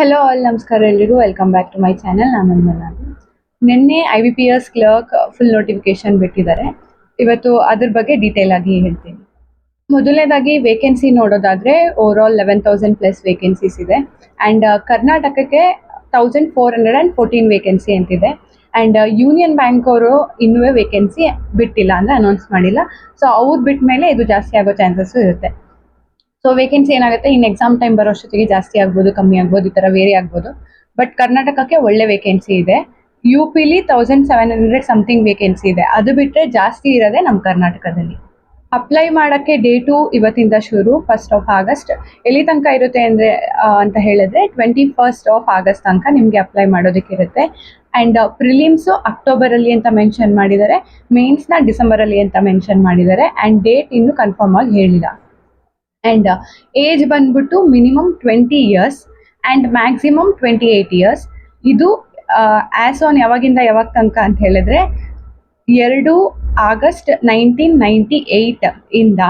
Hello all, ನಮಸ್ಕಾರ ಎಲ್ರಿಗೂ. Welcome back to my channel. ನಾನು ನಿನ್ನೆ IBPS ಕ್ಲರ್ಕ್ ಫುಲ್ ನೋಟಿಫಿಕೇಶನ್ ಬಿಟ್ಟಿದ್ದಾರೆ. ಇವತ್ತು ಅದ್ರ ಬಗ್ಗೆ ಡೀಟೇಲ್ ಆಗಿ ಹೇಳ್ತೀನಿ. ಮೊದಲನೇದಾಗಿ ವೇಕೆನ್ಸಿ ನೋಡೋದಾದ್ರೆ ಓವರ್ ಆಲ್ 11,000 ಪ್ಲಸ್ ವೇಕೆನ್ಸೀಸ್ ಇದೆ. ಆ್ಯಂಡ್ ಕರ್ನಾಟಕಕ್ಕೆ 1,414 ವೇಕೆನ್ಸಿ ಅಂತಿದೆ. ಆ್ಯಂಡ್ ಯೂನಿಯನ್ ಬ್ಯಾಂಕ್ ಅವರು ಇನ್ನೂ ವೇಕೆನ್ಸಿ ಬಿಟ್ಟಿಲ್ಲ, ಅಂದರೆ ಅನೌನ್ಸ್ ಮಾಡಿಲ್ಲ. ಸೊ ಅವ್ರು ಬಿಟ್ಟ ಮೇಲೆ ಇದು ಜಾಸ್ತಿ ಆಗೋ ಚಾನ್ಸಸ್ಸು ಇರುತ್ತೆ. ಸೊ ವೇಕೆನ್ಸಿ ಏನಾಗುತ್ತೆ, ಇನ್ನು ಎಕ್ಸಾಮ್ ಟೈಮ್ ಬರೋ ಅಷ್ಟೊತ್ತಿಗೆ ಜಾಸ್ತಿ ಆಗ್ಬೋದು, ಕಮ್ಮಿ ಆಗ್ಬೋದು, ಈ ಥರ ವೇರಿ ಆಗ್ಬೋದು. ಬಟ್ ಕರ್ನಾಟಕಕ್ಕೆ ಒಳ್ಳೆ ವೇಕೆನ್ಸಿ ಇದೆ. UPಲಿ 1,700 ಸಮಥಿಂಗ್ ವೇಕೆನ್ಸಿ ಇದೆ. ಅದು ಬಿಟ್ಟರೆ ಜಾಸ್ತಿ ಇರೋದೇ ನಮ್ಮ ಕರ್ನಾಟಕದಲ್ಲಿ. ಅಪ್ಲೈ ಮಾಡೋಕ್ಕೆ ಡೇಟು ಇವತ್ತಿಂದ ಶುರು, 1st August. ಎಲ್ಲಿ ತನಕ ಇರುತ್ತೆ ಅಂದರೆ ಅಂತ ಹೇಳಿದ್ರೆ 21st August ತನಕ ನಿಮಗೆ ಅಪ್ಲೈ ಮಾಡೋದಕ್ಕಿರುತ್ತೆ. ಆ್ಯಂಡ್ ಪ್ರಿಲಿಮ್ಸು ಅಕ್ಟೋಬರಲ್ಲಿ ಅಂತ ಮೆನ್ಷನ್ ಮಾಡಿದ್ದಾರೆ, ಮೇನ್ಸ್ನ ಡಿಸೆಂಬರಲ್ಲಿ ಅಂತ ಮೆನ್ಷನ್ ಮಾಡಿದ್ದಾರೆ. ಆ್ಯಂಡ್ ಡೇಟ್ ಇನ್ನೂ ಕನ್ಫರ್ಮ್ ಆಗಿ ಹೇಳಿಲ್ಲ. ಆ್ಯಂಡ್ ಏಜ್ ಬಂದ್ಬಿಟ್ಟು minimum 20 years and maximum 28 years. ಇದು ಆ್ಯಸ್ ಆನ್ ಯಾವಾಗಿಂದ ಯಾವಾಗ ತನಕ ಅಂತ ಹೇಳಿದ್ರೆ 2 August 1998 ಇಂದ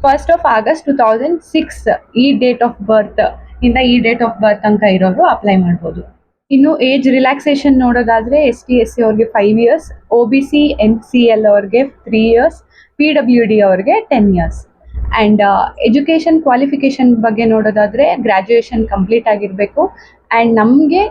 1st August 2006 ಈ ಡೇಟ್ ಆಫ್ ಬರ್ತ್ ಇಂದ ಈ ಡೇಟ್ ಆಫ್ ಬರ್ತ್ ತನಕ ಇರೋರು ಅಪ್ಲೈ ಮಾಡ್ಬೋದು. ಇನ್ನು ಏಜ್ ರಿಲ್ಯಾಕ್ಸೇಷನ್ ನೋಡೋದಾದ್ರೆ ST SC ಅವ್ರಿಗೆ 5 years, OBC NCL ಅವ್ರಿಗೆ 3 years, PWD ಅವ್ರಿಗೆ 10 years. ಆ್ಯಂಡ್ ಎಜುಕೇಷನ್ ಕ್ವಾಲಿಫಿಕೇಷನ್ ಬಗ್ಗೆ ನೋಡೋದಾದರೆ ಗ್ರ್ಯಾಜುಯೇಷನ್ ಕಂಪ್ಲೀಟ್ ಆಗಿರಬೇಕು. ಆ್ಯಂಡ್ ನಮಗೆ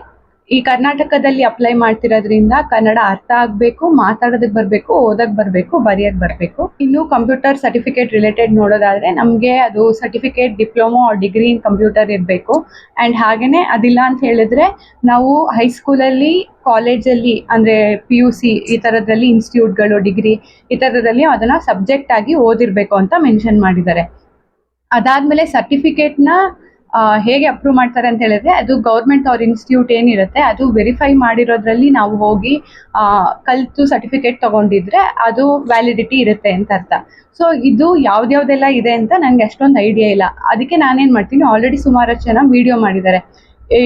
ಈ ಕರ್ನಾಟಕದಲ್ಲಿ ಅಪ್ಲೈ ಮಾಡ್ತಿರೋದ್ರಿಂದ ಕನ್ನಡ ಅರ್ಥ ಆಗಬೇಕು, ಮಾತಾಡೋದಕ್ಕೆ ಬರಬೇಕು, ಓದೋಕ್ಕೆ ಬರಬೇಕು, ಬರೆಯೋಕ್ಕೆ ಬರಬೇಕು. ಇನ್ನು ಕಂಪ್ಯೂಟರ್ ಸರ್ಟಿಫಿಕೇಟ್ ರಿಲೇಟೆಡ್ ನೋಡೋದಾದರೆ ನಮಗೆ ಅದು certificate diploma degree in computer ಇರಬೇಕು. ಆ್ಯಂಡ್ ಹಾಗೆಯೇ ಅದಿಲ್ಲ ಅಂತ ಹೇಳಿದ್ರೆ ನಾವು ಹೈಸ್ಕೂಲಲ್ಲಿ, ಕಾಲೇಜಲ್ಲಿ ಅಂದರೆ PUC ಈ ಥರದ್ರಲ್ಲಿ ಇನ್ಸ್ಟಿಟ್ಯೂಟ್ಗಳು, ಡಿಗ್ರಿ ಈ ಥರದ್ರಲ್ಲಿ ಅದನ್ನು ಸಬ್ಜೆಕ್ಟ್ ಆಗಿ ಓದಿರಬೇಕು ಅಂತ ಮೆನ್ಷನ್ ಮಾಡಿದ್ದಾರೆ. ಅದಾದಮೇಲೆ ಸರ್ಟಿಫಿಕೇಟ್ನ ಹೇಗೆ ಅಪ್ರೂವ್ ಮಾಡ್ತಾರೆ ಅಂತ ಹೇಳಿದ್ರೆ ಅದು ಗೌರ್ಮೆಂಟ್ ಅವ್ರ ಇನ್ಸ್ಟಿಟ್ಯೂಟ್ ಏನಿರುತ್ತೆ ಅದು ವೆರಿಫೈ ಮಾಡಿರೋದ್ರಲ್ಲಿ ನಾವು ಹೋಗಿ ಕಲಿತು ಸರ್ಟಿಫಿಕೇಟ್ ತೊಗೊಂಡಿದ್ರೆ ಅದು ವ್ಯಾಲಿಡಿಟಿ ಇರುತ್ತೆ ಅಂತ ಅರ್ಥ. ಸೊ ಇದು ಯಾವ್ದ್ಯಾವ್ದೆಲ್ಲ ಇದೆ ಅಂತ ನನಗೆ ಅಷ್ಟೊಂದು ಐಡಿಯಾ ಇಲ್ಲ. ಅದಕ್ಕೆ ನಾನೇನು ಮಾಡ್ತೀನಿ, ಆಲ್ರೆಡಿ ಸುಮಾರಷ್ಟು ಜನ ವಿಡಿಯೋ ಮಾಡಿದ್ದಾರೆ.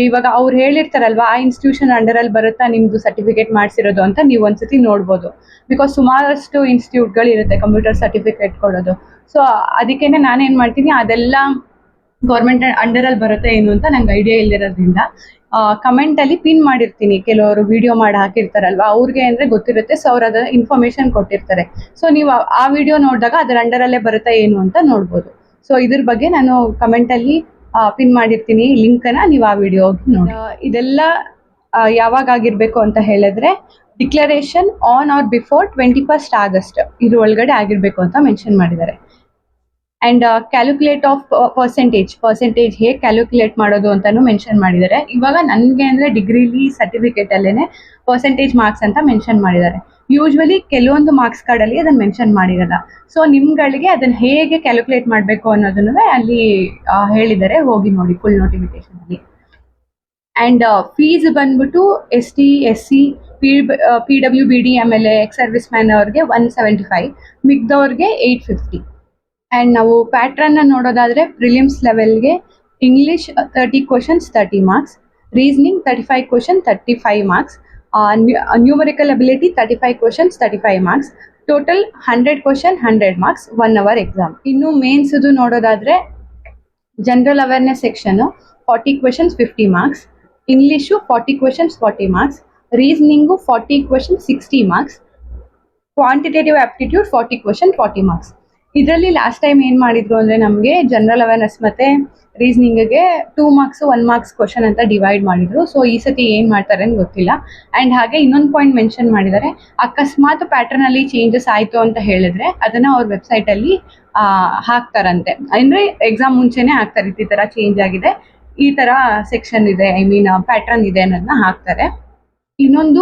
ಇವಾಗ ಅವ್ರು ಹೇಳಿರ್ತಾರಲ್ವಾ, ಆ ಇನ್ಸ್ಟಿಟ್ಯೂಷನ್ ಅಂಡರಲ್ಲಿ ಬರುತ್ತಾ ನಿಮ್ಮದು ಸರ್ಟಿಫಿಕೇಟ್ ಮಾಡಿಸಿರೋದು ಅಂತ ನೀವು ಒಂದ್ಸತಿ ನೋಡ್ಬೋದು. ಬಿಕಾಸ್ ಸುಮಾರಷ್ಟು ಇನ್ಸ್ಟಿಟ್ಯೂಟ್ಗಳು ಇರುತ್ತೆ ಕಂಪ್ಯೂಟರ್ ಸರ್ಟಿಫಿಕೇಟ್ ಕೊಡೋದು. ಸೊ ಅದಕ್ಕೇ ನಾನೇನು ಮಾಡ್ತೀನಿ, ಅದೆಲ್ಲ ಗೌರ್ಮೆಂಟ್ ಅಂಡರಲ್ಲಿ ಬರುತ್ತೆ ಏನು ಅಂತ ನಂಗೆ ಐಡಿಯಾ ಇಲ್ಲಿರೋದ್ರಿಂದ ಕಮೆಂಟಲ್ಲಿ ಪಿನ್ ಮಾಡಿರ್ತೀನಿ. ಕೆಲವರು ವಿಡಿಯೋ ಮಾಡಿ ಹಾಕಿರ್ತಾರಲ್ವ, ಅವ್ರಿಗೆ ಅಂದರೆ ಗೊತ್ತಿರುತ್ತೆ. ಸೊ ಅವ್ರು ಅದರ ಇನ್ಫಾರ್ಮೇಷನ್ ಕೊಟ್ಟಿರ್ತಾರೆ. ಸೊ ನೀವು ಆ ವಿಡಿಯೋ ನೋಡಿದಾಗ ಅದರ ಅಂಡರಲ್ಲೇ ಬರುತ್ತೆ ಏನು ಅಂತ ನೋಡ್ಬೋದು. ಸೊ ಇದ್ರ ಬಗ್ಗೆ ನಾನು ಕಮೆಂಟಲ್ಲಿ ಪಿನ್ ಮಾಡಿರ್ತೀನಿ ಲಿಂಕನ್ನು, ನೀವು ಆ ವಿಡಿಯೋ ನೋಡಿ. ಇದೆಲ್ಲ ಯಾವಾಗ ಆಗಿರಬೇಕು ಅಂತ ಹೇಳಿದ್ರೆ declaration on or before 21st August ಇದ್ರ ಒಳಗಡೆ ಆಗಿರಬೇಕು ಅಂತ ಮೆನ್ಷನ್ ಮಾಡಿದ್ದಾರೆ. ಆ್ಯಂಡ್ ಕ್ಯಾಲ್ಕುಲೇಟ್ ಆಫ್ ಪರ್ಸೆಂಟೇಜ್ ಹೇಗೆ ಕ್ಯಾಲ್ಕುಲೇಟ್ ಮಾಡೋದು ಅಂತಲೂ ಮೆನ್ಷನ್ ಮಾಡಿದ್ದಾರೆ. ಇವಾಗ ನನಗೆ ಅಂದರೆ ಡಿಗ್ರಿಲಿ ಸರ್ಟಿಫಿಕೇಟಲ್ಲೇ ಪರ್ಸೆಂಟೇಜ್ ಮಾರ್ಕ್ಸ್ ಅಂತ ಮೆನ್ಷನ್ ಮಾಡಿದ್ದಾರೆ. ಯೂಶ್ವಲಿ ಕೆಲವೊಂದು ಮಾರ್ಕ್ಸ್ ಕಾರ್ಡಲ್ಲಿ ಅದನ್ನು ಮೆನ್ಷನ್ ಮಾಡಿರಲ್ಲ. ಸೊ ನಿಮ್ಗಳಿಗೆ ಅದನ್ನು ಹೇಗೆ ಕ್ಯಾಲ್ಕುಲೇಟ್ ಮಾಡಬೇಕು ಅನ್ನೋದನ್ನು ಅಲ್ಲಿ ಹೇಳಿದ್ದಾರೆ, ಹೋಗಿ ನೋಡಿ ಫುಲ್ ನೋಟಿಫಿಕೇಷನಲ್ಲಿ. ಆ್ಯಂಡ್ ಫೀಸ್ ಬಂದ್ಬಿಟ್ಟು ST SC PWBD ಆಮೇಲೆ ಎಕ್ಸ್ ಸರ್ವಿಸ್ ಮ್ಯಾನ್ ಅವ್ರಿಗೆ 175, ಮಿಕ್ದವ್ರಿಗೆ 850. ಆ್ಯಂಡ್ ನಾವು ಪ್ಯಾಟ್ರನ್ನ ನೋಡೋದಾದರೆ ಪ್ರಿಲಿಮ್ಸ್ ಲೆವೆಲ್ಗೆ English 30 questions 30 marks, reasoning 35 questions 35 marks, numerical ability 35 questions 35 marks, total 100 questions 100 marks, 1 hour exam. ಇನ್ನು ಮೇನ್ಸ್ದು ನೋಡೋದಾದರೆ general awareness section 40 questions 50 marks, English 40 questions 40 marks, reasoning 40 questions 60 marks, quantitative aptitude 40 questions 40 marks. ಇದರಲ್ಲಿ last time ಏನು ಮಾಡಿದ್ರು ಅಂದರೆ ನಮಗೆ general awareness ಮತ್ತು ರೀಸನಿಂಗಿಗೆ 2 marks 1 marks question ಅಂತ divide ಮಾಡಿದರು. ಸೊ ಈ ಸತಿ ಏನು ಮಾಡ್ತಾರೆ ಅಂತ ಗೊತ್ತಿಲ್ಲ. ಆ್ಯಂಡ್ ಹಾಗೆ ಇನ್ನೊಂದು ಪಾಯಿಂಟ್ ಮೆನ್ಷನ್ ಮಾಡಿದ್ದಾರೆ, ಅಕಸ್ಮಾತ್ ಪ್ಯಾಟರ್ನಲ್ಲಿ ಚೇಂಜಸ್ ಆಯಿತು ಅಂತ ಹೇಳಿದ್ರೆ ಅದನ್ನು ಅವ್ರ ವೆಬ್ಸೈಟಲ್ಲಿ ಹಾಕ್ತಾರಂತೆ. ಅಂದರೆ ಎಕ್ಸಾಮ್ ಮುಂಚೆನೇ ಹಾಕ್ತಾರೆ, ಈ ಥರ ಚೇಂಜ್ ಆಗಿದೆ, ಈ ಥರ ಸೆಕ್ಷನ್ ಇದೆ, ಪ್ಯಾಟ್ರನ್ ಇದೆ ಅನ್ನೋದನ್ನ ಹಾಕ್ತಾರೆ. ಇನ್ನೊಂದು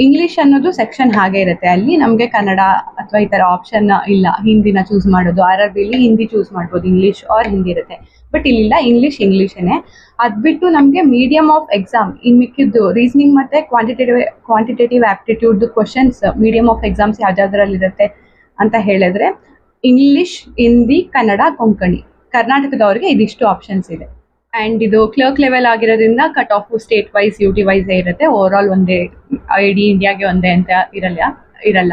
ಇಂಗ್ಲೀಷ್ ಅನ್ನೋದು ಸೆಕ್ಷನ್ ಹಾಗೆ ಇರುತ್ತೆ, ಅಲ್ಲಿ ನಮಗೆ ಕನ್ನಡ ಅಥವಾ ಈ ಥರ ಆಪ್ಷನ್ ಇಲ್ಲ, ಹಿಂದಿನ ಚೂಸ್ ಮಾಡೋದು. RRBಲಿ ಹಿಂದಿ ಚೂಸ್ ಮಾಡ್ಬೋದು, ಇಂಗ್ಲೀಷ್ ಆರ್ ಹಿಂದಿ ಇರುತ್ತೆ. ಬಟ್ ಇಲ್ಲಿಲ್ಲ, ಇಂಗ್ಲೀಷೇನೆ. ಅದು ಬಿಟ್ಟು ನಮಗೆ ಮೀಡಿಯಮ್ ಆಫ್ ಎಕ್ಸಾಮ್ ಇನ್ನು ಮಿಕ್ಕಿದ್ದು ರೀಸನಿಂಗ್ ಮತ್ತು quantitative aptitude questions medium of exams ಯಾವ್ದಾದ್ರಲ್ಲಿರುತ್ತೆ ಅಂತ ಹೇಳಿದ್ರೆ ಇಂಗ್ಲೀಷ್, ಹಿಂದಿ, ಕನ್ನಡ, ಕೊಂಕಣಿ. ಕರ್ನಾಟಕದವ್ರಿಗೆ ಇದಿಷ್ಟು ಆಪ್ಷನ್ಸ್ ಇದೆ. ಆ್ಯಂಡ್ ಇದು ಕ್ಲರ್ಕ್ ಲೆವೆಲ್ ಆಗಿರೋದ್ರಿಂದ cut off state wise UT ವೈಸೇ ಇರುತ್ತೆ. ಓವರ್ ಆಲ್ ಒಂದೇ, ಇಡೀ ಇಂಡಿಯಾಗೆ ಒಂದೇ ಅಂತ ಇರಲ್ಲ.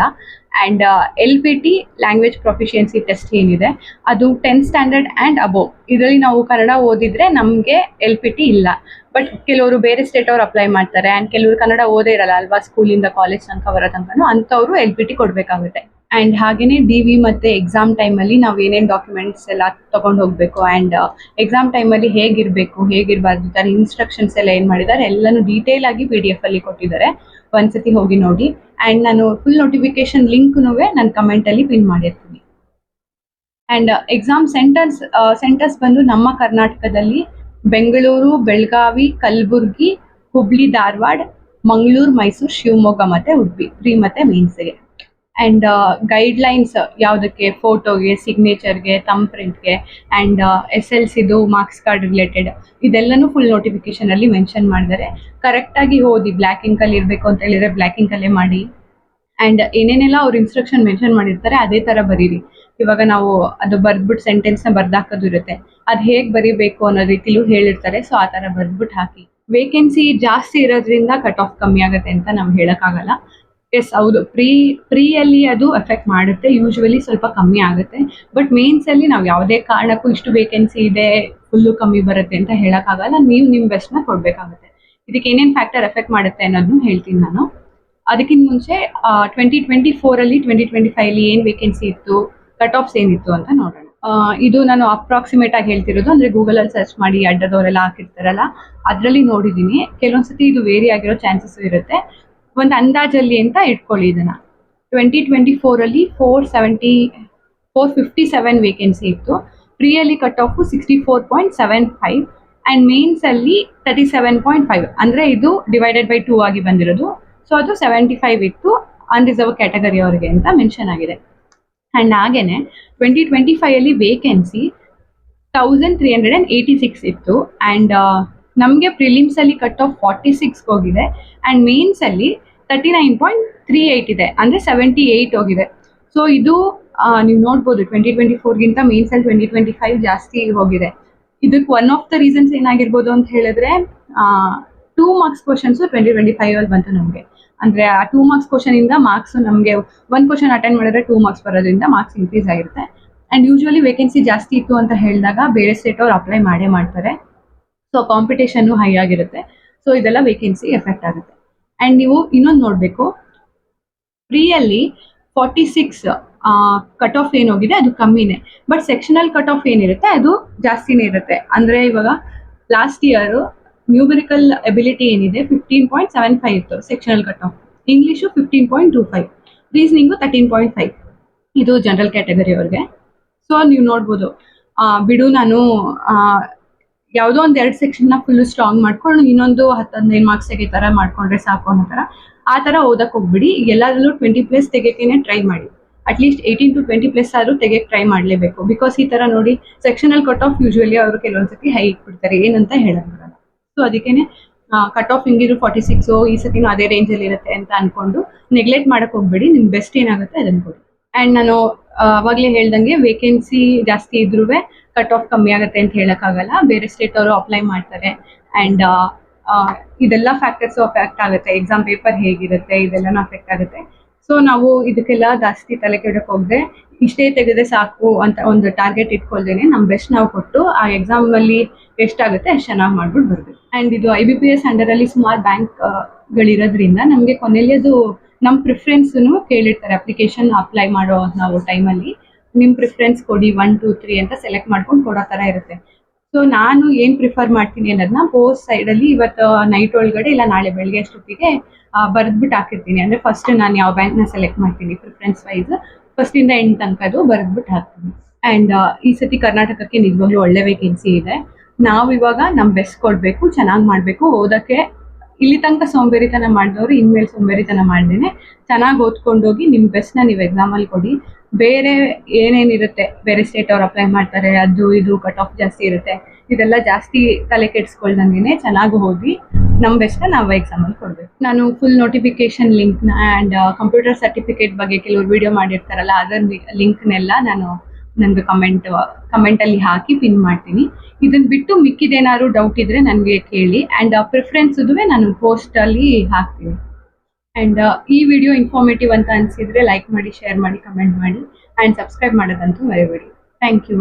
And LPT language proficiency test ಏನಿದೆ ಅದು 10th ಸ್ಟ್ಯಾಂಡರ್ಡ್ ಆ್ಯಂಡ್ ಅಬೋವ್, ಇದರಲ್ಲಿ ನಾವು ಕನ್ನಡ ಓದಿದ್ರೆ ನಮಗೆ LPT ಇಲ್ಲ. ಬಟ್ ಕೆಲವರು ಬೇರೆ ಸ್ಟೇಟ್ ಅವ್ರು ಅಪ್ಲೈ ಮಾಡ್ತಾರೆ ಆ್ಯಂಡ್ ಕೆಲವರು ಕನ್ನಡ ಓದೇ ಇರಲ್ಲ ಅಲ್ವಾ, ಸ್ಕೂಲಿಂದ ಕಾಲೇಜ್ ತನಕ ಬರೋ ತನಕನೂ, ಅಂಥವ್ರು LPT ಕೊಡಬೇಕಾಗುತ್ತೆ. ಆ್ಯಂಡ್ ಹಾಗೆಯೇ DV ಮತ್ತು ಎಕ್ಸಾಮ್ ಟೈಮಲ್ಲಿ ನಾವು ಏನೇನು ಡಾಕ್ಯುಮೆಂಟ್ಸ್ ಎಲ್ಲ ತೊಗೊಂಡು ಹೋಗಬೇಕು ಆ್ಯಂಡ್ ಎಕ್ಸಾಮ್ ಟೈಮಲ್ಲಿ ಹೇಗಿರಬಾರ್ದು ಥರ ಇನ್ಸ್ಟ್ರಕ್ಷನ್ಸ್ ಎಲ್ಲ ಏನು ಮಾಡಿದ್ದಾರೆ ಎಲ್ಲನೂ ಡೀಟೇಲ್ ಆಗಿ PDF ಅಲ್ಲಿ ಕೊಟ್ಟಿದ್ದಾರೆ. ಒಂದ್ಸತಿ ಹೋಗಿ ನೋಡಿ. ಆ್ಯಂಡ್ ನಾನು ಫುಲ್ ನೋಟಿಫಿಕೇಶನ್ ಲಿಂಕ್ನೂ ನಾನು ಕಮೆಂಟಲ್ಲಿ ಪಿನ್ ಮಾಡಿರ್ತೀನಿ. ಆ್ಯಂಡ್ ಎಕ್ಸಾಮ್ ಸೆಂಟರ್ಸ್ ಬಂದು ನಮ್ಮ ಕರ್ನಾಟಕದಲ್ಲಿ ಬೆಂಗಳೂರು, ಬೆಳಗಾವಿ, ಕಲಬುರ್ಗಿ, ಹುಬ್ಳಿ, ಧಾರವಾಡ, ಮಂಗಳೂರು, ಮೈಸೂರು, ಶಿವಮೊಗ್ಗ ಮತ್ತು ಉಡುಪಿ ಪ್ರೀ ಮತ್ತು ಮೇನ್ಸ್ಗೆ. ಆ್ಯಂಡ್ ಗೈಡ್ಲೈನ್ಸ್ ಯಾವುದಕ್ಕೆ, ಫೋಟೋಗೆ, ಸಿಗ್ನೇಚರ್ಗೆ, ಥಂಬ್ ಪ್ರಿಂಟ್ಗೆ ಆ್ಯಂಡ್ SLCದು ಮಾರ್ಕ್ಸ್ ಕಾರ್ಡ್ ರಿಲೇಟೆಡ್ ಇದೆಲ್ಲನೂ ಫುಲ್ ನೋಟಿಫಿಕೇಶನಲ್ಲಿ ಮೆನ್ಷನ್ ಮಾಡಿದ್ದಾರೆ. ಕರೆಕ್ಟಾಗಿ ಓದಿ, ಬ್ಲ್ಯಾಕ್ ಇಂಕಲ್ಲಿ ಇರಬೇಕು ಅಂತ ಹೇಳಿದರೆ ಬ್ಲ್ಯಾಕ್ ಇಂಕಲ್ಲೇ ಮಾಡಿ. ಆ್ಯಂಡ್ ಏನೇನೆಲ್ಲ ಅವ್ರು ಇನ್ಸ್ಟ್ರಕ್ಷನ್ ಮೆನ್ಷನ್ ಮಾಡಿರ್ತಾರೆ ಅದೇ ಥರ ಬರೀರಿ. ಇವಾಗ ನಾವು ಅದು ಬರೆದ್ಬಿಟ್ಟು ಸೆಂಟೆನ್ಸ್ನ ಬರ್ದಾಕೋದು ಇರುತ್ತೆ, ಅದು ಹೇಗೆ ಬರೀಬೇಕು ಅನ್ನೋ ರೀತಿಲೂ ಹೇಳಿರ್ತಾರೆ. ಸೊ ಆ ಥರ ಬರೆದ್ಬಿಟ್ಟು ಹಾಕಿ. ವೇಕೆನ್ಸಿ ಜಾಸ್ತಿ ಇರೋದ್ರಿಂದ ಕಟ್ ಆಫ್ ಕಮ್ಮಿ ಆಗುತ್ತೆ ಅಂತ ನಾವು ಹೇಳೋಕ್ಕಾಗಲ್ಲ. ಎಸ್ ಹೌದು, ಪ್ರೀಯಲ್ಲಿ ಅದು ಎಫೆಕ್ಟ್ ಮಾಡುತ್ತೆ, ಯೂಶ್ವಲಿ ಸ್ವಲ್ಪ ಕಮ್ಮಿ ಆಗುತ್ತೆ. ಬಟ್ ಮೇನ್ಸಲ್ಲಿ ನಾವು ಯಾವುದೇ ಕಾರಣಕ್ಕೂ ಇಷ್ಟು ವೇಕೆನ್ಸಿ ಇದೆ ಫುಲ್ಲು ಕಮ್ಮಿ ಬರುತ್ತೆ ಅಂತ ಹೇಳೋಕ್ಕಾಗಲ್ಲ. ನೀವು ನಿಮ್ಮ ಬೆಸ್ಟ್ನ ಕೊಡಬೇಕಾಗುತ್ತೆ. ಇದಕ್ಕೆ ಏನೇನು ಫ್ಯಾಕ್ಟರ್ ಎಫೆಕ್ಟ್ ಮಾಡುತ್ತೆ ಅನ್ನೋದನ್ನು ಹೇಳ್ತೀನಿ ನಾನು. ಅದಕ್ಕಿಂತ ಮುಂಚೆ 2024ಅಲ್ಲಿ 2025ಅಲ್ಲಿ ಏನು ವೇಕೆನ್ಸಿ ಇತ್ತು, ಕಟ್ ಆಫ್ಸ್ ಏನಿತ್ತು ಅಂತ ನೋಡೋಣ. ಇದು ನಾನು ಅಪ್ರಾಕ್ಸಿಮೇಟ್ ಆಗಿ ಹೇಳ್ತಿರೋದು, ಅಂದರೆ ಗೂಗಲಲ್ಲಿ ಸರ್ಚ್ ಮಾಡಿ ಅಡ್ಡದವರೆಲ್ಲ ಹಾಕಿರ್ತಾರಲ್ಲ ಅದರಲ್ಲಿ ನೋಡಿದ್ದೀನಿ. ಕೆಲವೊಂದ್ಸತಿ ಇದು ವೇರಿ ಆಗಿರೋ ಚಾನ್ಸಸ್ ಇರುತ್ತೆ. ಒಂದು ಅಂದಾಜಲ್ಲಿ ಅಂತ ಇಟ್ಕೊಳ್ಳಿ ಇದನ್ನು. 2024ಅಲ್ಲಿ 457 ವೇಕೆನ್ಸಿ ಇತ್ತು. ಪ್ರಿಯಲ್ಲಿ ಕಟ್ ಆಫು 64.75 ಆ್ಯಂಡ್ ಮೇನ್ಸಲ್ಲಿ 37.5, ಅಂದರೆ ಇದು ಡಿವೈಡೆಡ್ ಬೈ 2 ಆಗಿ ಬಂದಿರೋದು. ಸೊ ಅದು 75 ಇತ್ತು ಅನ್ರಿಸರ್ವ್ ಕ್ಯಾಟಗರಿ ಅವರಿಗೆ ಅಂತ ಮೆನ್ಷನ್ ಆಗಿದೆ. ಆ್ಯಂಡ್ ಹಾಗೇನೆ 2025ಅಲ್ಲಿ ವೇಕೆನ್ಸಿ 1386 ಇತ್ತು. ಆ್ಯಂಡ್ ನಮಗೆ ಪ್ರಿಲಿಮ್ಸಲ್ಲಿ ಕಟ್ ಆಫ್ 46 ಹೋಗಿದೆ ಆ್ಯಂಡ್ ಮೇನ್ಸಲ್ಲಿ 39.38 ಇದೆ, ಅಂದರೆ 78 ಹೋಗಿದೆ. ಸೊ ಇದು ನೀವು ನೋಡ್ಬೋದು 2024ಗಿಂತ ಮೇನ್ಸಲ್ಲಿ 2025 ಜಾಸ್ತಿ ಹೋಗಿದೆ. ಇದಕ್ಕೆ ಒನ್ ಆಫ್ ದ ರೀಸನ್ಸ್ ಏನಾಗಿರ್ಬೋದು ಅಂತ ಹೇಳಿದ್ರೆ 2 ಮಾರ್ಕ್ಸ್ ಕ್ವಶನ್ಸು 2025ಅಲ್ಲಿ ಬಂತು ನಮಗೆ. ಅಂದರೆ ಆ 2 ಮಾರ್ಕ್ಸ್ ಕ್ವಶನಿಂದ ಮಾರ್ಕ್ಸು ನಮಗೆ 1 ಕ್ವಶನ್ ಅಟೆಂಡ್ ಮಾಡಿದ್ರೆ 2 ಮಾರ್ಕ್ಸ್ ಬರೋದ್ರಿಂದ ಮಾರ್ಕ್ಸ್ ಇನ್ಕ್ರೀಸ್ ಆಗಿರುತ್ತೆ. ಆ್ಯಂಡ್ ಯೂಶ್ವಲಿ ವೇಕೆನ್ಸಿ ಜಾಸ್ತಿ ಇತ್ತು ಅಂತ ಹೇಳಿದಾಗ ಬೇರೆ ಸ್ಟೇಟ್ ಅವ್ರು ಅಪ್ಲೈ ಮಾಡೇ ಮಾಡ್ತಾರೆ. ಸೊ ಕಾಂಪಿಟೇಷನ್ನು ಹೈ ಆಗಿರುತ್ತೆ. ಸೊ ಇದೆಲ್ಲ ವೇಕೆನ್ಸಿ ಎಫೆಕ್ಟ್ ಆಗುತ್ತೆ. ಆ್ಯಂಡ್ ನೀವು ಇನ್ನೊಂದು ನೋಡಬೇಕು, ಪ್ರಿಯಲ್ಲಿ 46 ಕಟ್ ಆಫ್ ಏನೋಗಿದೆ ಅದು ಕಮ್ಮಿನೇ, ಬಟ್ ಸೆಕ್ಷನಲ್ ಕಟ್ ಆಫ್ ಏನಿರುತ್ತೆ ಅದು ಜಾಸ್ತಿನೇ ಇರುತ್ತೆ. ಅಂದರೆ ಇವಾಗ ಲಾಸ್ಟ್ ಇಯರು ನ್ಯೂಮರಿಕಲ್ ಎಬಿಲಿಟಿ ಏನಿದೆ 15.75 ಇತ್ತು sectional cut off, English 15.25, reasoning 13.5, ಇದು ಜನರಲ್ ಕ್ಯಾಟಗರಿ ಅವ್ರಿಗೆ. ಸೊ ನೀವು ನೋಡ್ಬೋದು, ಬಿಡು ನಾನು ಯಾವುದೋ ಒಂದು 2 ಸೆಕ್ಷನ್ನ ಫುಲ್ಲು ಸ್ಟ್ರಾಂಗ್ ಮಾಡ್ಕೊಂಡು ಇನ್ನೊಂದು 10-15 ಮಾರ್ಕ್ಸ್ ತೆಗೆ ಥರ ಮಾಡ್ಕೊಂಡ್ರೆ ಸಾಕು ಅನ್ನೋ ಥರ ಆ ಥರ ಓದಕ್ಕೆ ಹೋಗ್ಬಿಡಿ. ಎಲ್ಲದರಲ್ಲೂ 20+ ತೆಗೆಯೋಕ್ಕೇ ಟ್ರೈ ಮಾಡಿ. ಅಟ್ಲೀಸ್ಟ್ 18 to 20+ ಆದರೂ ತೆಗೆಯಕ್ಕೆ ಟ್ರೈ ಮಾಡಲೇಬೇಕು. ಬಿಕಾಸ್ ಈ ಥರ ನೋಡಿ ಸೆಕ್ಷನಲ್ ಕಟ್ ಆಫ್ ಯೂಶ್ವಲಿ ಅವರು ಕೆಲವೊಂದ್ಸತಿ ಹೈ ಇಟ್ಬಿಡ್ತಾರೆ, ಏನಂತ ಹೇಳಕ್ ಬರಲ್ಲ. ಸೊ ಅದಕ್ಕೇನೆ ಕಟ್ ಆಫ್ ಹಿಂಗಿರು 46 ಈ ಸತಿನೂ ಅದೇ ರೇಂಜಲ್ಲಿ ಇರುತ್ತೆ ಅಂತ ಅಂದ್ಕೊಂಡು ನೆಗ್ಲೆಕ್ಟ್ ಮಾಡಕ್ಕೆ ಹೋಗ್ಬೇಡಿ. ನಿಮ್ಮ ಬೆಸ್ಟ್ ಏನಾಗುತ್ತೆ ಅದನ್ನು ಕೊಡಿ. ಆ್ಯಂಡ್ ನಾನು ಆವಾಗಲೇ ಹೇಳ್ದಂಗೆ ವೇಕೆನ್ಸಿ ಜಾಸ್ತಿ ಇದ್ರೂ ಕಟ್ ಆಫ್ ಕಮ್ಮಿ ಆಗುತ್ತೆ ಅಂತ ಹೇಳೋಕ್ಕಾಗಲ್ಲ. ಬೇರೆ ಸ್ಟೇಟ್ ಅವರು ಅಪ್ಲೈ ಮಾಡ್ತಾರೆ ಆ್ಯಂಡ್ ಇದೆಲ್ಲ ಫ್ಯಾಕ್ಟರ್ಸು ಅಫೆಕ್ಟ್ ಆಗುತ್ತೆ. ಎಕ್ಸಾಮ್ ಪೇಪರ್ ಹೇಗಿರುತ್ತೆ ಇದೆಲ್ಲನೂ ಅಫೆಕ್ಟ್ ಆಗುತ್ತೆ. ಸೊ ನಾವು ಇದಕ್ಕೆಲ್ಲ ಜಾಸ್ತಿ ತಲೆ ಕೆಡಕ್ಕೆ ಹೋಗದೆ ಇಷ್ಟೇ ತೆಗೆದ್ರೆ ಸಾಕು ಅಂತ ಒಂದು ಟಾರ್ಗೆಟ್ ಇಟ್ಕೊಳ್ದೇನೆ ನಮ್ಮ ಬೆಸ್ಟ್ ನಾವು ಕೊಟ್ಟು ಆ ಎಕ್ಸಾಮಲ್ಲಿ ಎಷ್ಟಾಗುತ್ತೆ ಅಷ್ಟು ಚೆನ್ನಾಗಿ ಮಾಡ್ಬಿಟ್ಟು ಬರಬೇಕು. ಆ್ಯಂಡ್ ಇದು IBPS ಅಂಡರಲ್ಲಿ ಸುಮಾರು ಬ್ಯಾಂಕ್ಗಳಿರೋದ್ರಿಂದ ನಮಗೆ ಕೊನೆಯಲ್ಲಿ ಅದು ನಮ್ಮ ಪ್ರಿಫರೆನ್ಸನ್ನು ಕೇಳಿರ್ತಾರೆ. ಅಪ್ಲಿಕೇಶನ್ ಅಪ್ಲೈ ಮಾಡೋ ನಾವು ಟೈಮಲ್ಲಿ ನಿಮ್ಮ ಪ್ರಿಫರೆನ್ಸ್ ಕೊಡಿ 1, 2, 3 ಅಂತ ಸೆಲೆಕ್ಟ್ ಮಾಡ್ಕೊಂಡು ಕೊಡೋ ಥರ ಇರುತ್ತೆ. ಸೊ ನಾನು ಏನು ಪ್ರಿಫರ್ ಮಾಡ್ತೀನಿ ಅನ್ನೋದನ್ನ ಪೋಸ್ಟ್ ಸೈಡಲ್ಲಿ ಇವತ್ತು ನೈಟ್ ಒಳಗಡೆ ಇಲ್ಲ ನಾಳೆ ಬೆಳಗ್ಗೆ ಅಷ್ಟೊತ್ತಿಗೆ ಬರೆದ್ಬಿಟ್ಟು ಹಾಕಿರ್ತೀನಿ. ಅಂದರೆ ಫಸ್ಟ್ ನಾನು ಯಾವ ಬ್ಯಾಂಕ್ನ ಸೆಲೆಕ್ಟ್ ಮಾಡ್ತೀನಿ ಪ್ರಿಫರೆನ್ಸ್ ವೈಸ್, ಫಸ್ಟಿಂದ ಎಂಡ್ ತನಕ ಅದು ಬರೆದ್ಬಿಟ್ಟು ಹಾಕ್ತೀನಿ. ಆ್ಯಂಡ್ ಈ ಸತಿ ಕರ್ನಾಟಕಕ್ಕೆ ನಿಜವಾಗ್ಲೂ ಒಳ್ಳೆ ವೇಕೆನ್ಸಿ ಇದೆ. ನಾವು ಇವಾಗ ನಮ್ಮ ಬೆಸ್ಟ್ ಕೊಡಬೇಕು, ಚೆನ್ನಾಗಿ ಮಾಡಬೇಕು, ಓದೋಕ್ಕೆ ಇಲ್ಲಿ ತನಕ ಸೋಂಬೇರಿತನ ಮಾಡಿದವರು ಇನ್ಮೇಲೆ ಸೋಂಬೇರಿತನ ಮಾಡ್ದೇನೆ ಚೆನ್ನಾಗಿ ಓದ್ಕೊಂಡೋಗಿ ನಿಮ್ಮ ಬೆಸ್ಟ್ನ ನೀವು ಎಕ್ಸಾಮಲ್ಲಿ ಕೊಡಿ. ಬೇರೆ ಏನೇನಿರುತ್ತೆ, ಬೇರೆ ಸ್ಟೇಟ್ ಅವ್ರು ಅಪ್ಲೈ ಮಾಡ್ತಾರೆ, ಅದು ಇದು ಕಟ್ ಆಫ್ ಜಾಸ್ತಿ ಇರುತ್ತೆ, ಇದೆಲ್ಲ ಜಾಸ್ತಿ ತಲೆ ಕೆಡಿಸ್ಕೊಳ್ದಂಗೆ ಚೆನ್ನಾಗಿ ಓದಿ ನಮ್ಮ ಬೆಸ್ಟ್ನ ನಾವು ಎಕ್ಸಾಮಲ್ಲಿ ಕೊಡಬೇಕು. ನಾನು ಫುಲ್ ನೋಟಿಫಿಕೇಶನ್ ಲಿಂಕ್ನ ಆ್ಯಂಡ್ ಕಂಪ್ಯೂಟರ್ ಸರ್ಟಿಫಿಕೇಟ್ ಬಗ್ಗೆ ಕೆಲವರು ವಿಡಿಯೋ ಮಾಡಿರ್ತಾರಲ್ಲ ಅದರ ಲಿಂಕ್ನೆಲ್ಲ ನಾನು ನಂದು ಕಮೆಂಟಲ್ಲಿ ಹಾಕಿ ಪಿನ್ ಮಾಡ್ತೀನಿ. ಇದನ್ನು ಬಿಟ್ಟು ಮಿಕ್ಕಿದೇನಾದ್ರು ಡೌಟ್ ಇದ್ದರೆ ನನಗೆ ಕೇಳಿ. ಆ್ಯಂಡ್ ಪ್ರಿಫರೆನ್ಸ್ದು ನಾನು ಪೋಸ್ಟಲ್ಲಿ ಹಾಕ್ತೀನಿ. ಅಂಡ್ ಈ ವಿಡಿಯೋ ಇನ್ಫಾರ್ಮೇಟಿವ್ ಅಂತ ಅನ್ಸಿದ್ರೆ ಲೈಕ್ ಮಾಡಿ, ಶೇರ್ ಮಾಡಿ, ಕಮೆಂಟ್ ಮಾಡಿ ಅಂಡ್ ಸಬ್ಸ್ಕ್ರೈಬ್ ಮಾಡೋದಂತೂ ಮರಿಬೇಡಿ. Thank you.